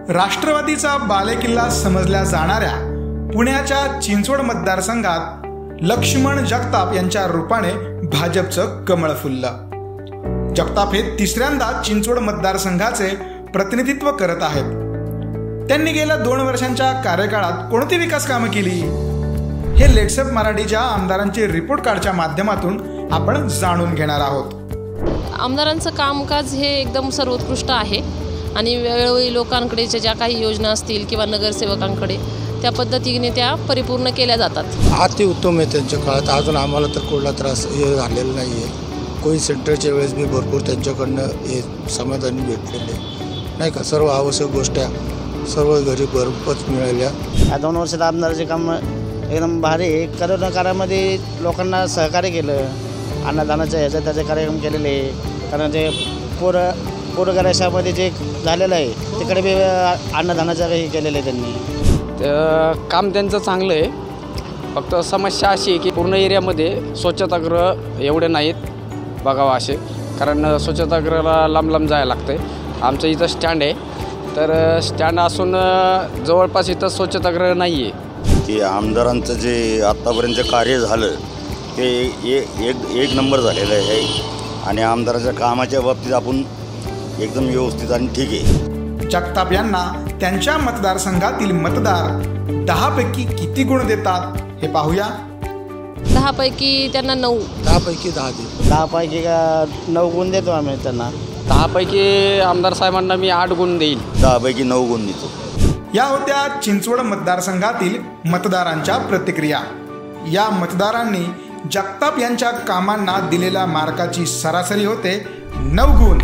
राष्ट्रवादीचा बालेकिल्ला समजल्या जाणाऱ्या पुण्याच्या चिंचवड मतदारसंघात लक्ष्मण जगताप यांच्या रूपाने भाजपचं कमळ फुललं। जगताप हे तिसऱ्यांदा चिंचवड मतदारसंघाचे प्रतिनिधित्व करत आहेत। त्यांनी गेल्या 2 वर्षांच्या कार्यकाळात कोणती विकास कामं केली हे लेट्सअप मराठीच्या आमदारांचे रिपोर्ट कार्डच्या माध्यमातून आपण जाणून घेणार आहोत। आमदारांचं कामकाज हे एकदम सर्वोत्कृष्ट आहे आणि वेळोवेळी लोकांकडे ज्या काही योजना असतील किंवा नगरसेवकांकडे त्या पद्धतीने त्या परिपूर्ण केल्या जातात। अतिउत्तम आहे त्यांच्या काळात। अजून आम्हाला तर कोणला त्रास हे झालेला नाही आहे। कोविड सेंटरच्या वेळेस मी भरपूर त्यांच्याकडनं हे समाधानी भेटलेले नाही का। सर्व आवश्यक गोष्टी सर्व घरी भरपूर मिळाल्या। या 2 वर्षात आमदाराचे काम एकदम भारी आहे। करोना काळामध्ये लोकांना सहकार्य केलं, अन्नदानाचं ह्याचं त्याचे कार्यक्रम केलेले आहे। कारण ते पूरग्रस्तामध्ये जे झालेलं आहे तिकडे बी अन्नदानाचं हे केलेलं आहे त्यांनी। काम त्यांचं चांगलं आहे, फक्त समस्या अशी आहे की पूर्ण एरियामध्ये स्वच्छतागृह एवढे नाहीत बघावं असे, कारण स्वच्छतागृहाला लांब लांब जायला लागतं आहे। आमचं इथं स्टँड आहे, तर स्टँड असून जवळपास इथं स्वच्छतागृह नाही आहे। की आमदारांचं जे आत्तापर्यंत कार्य झालं ते एक नंबर झालेलं आहे आणि आमदाराच्या कामाच्या बाबतीत आपण एकदम व्यवस्थित आणि ठीक आहे। जगताप यांना त्यांच्या मतदारसंघातील मतदार 10 पैकी किती गुण देतात हे पाहूया। 10 पैकी त्यांना 9। 10 पैकी 10 दे। 10 पैकी 9 गुण देतो आम्ही त्यांना। 10 पैकी आमदार साहेबांना मी 8 गुण देईल। 10 पैकी 9 गुण देतो। या होत्या चिंचवड मतदारसंघातील मतदारांच्या प्रतिक्रिया। या मतदारांनी जगताप यांच्या कामांना दिलेल्या मार्काची सरासरी होते 9 गुण।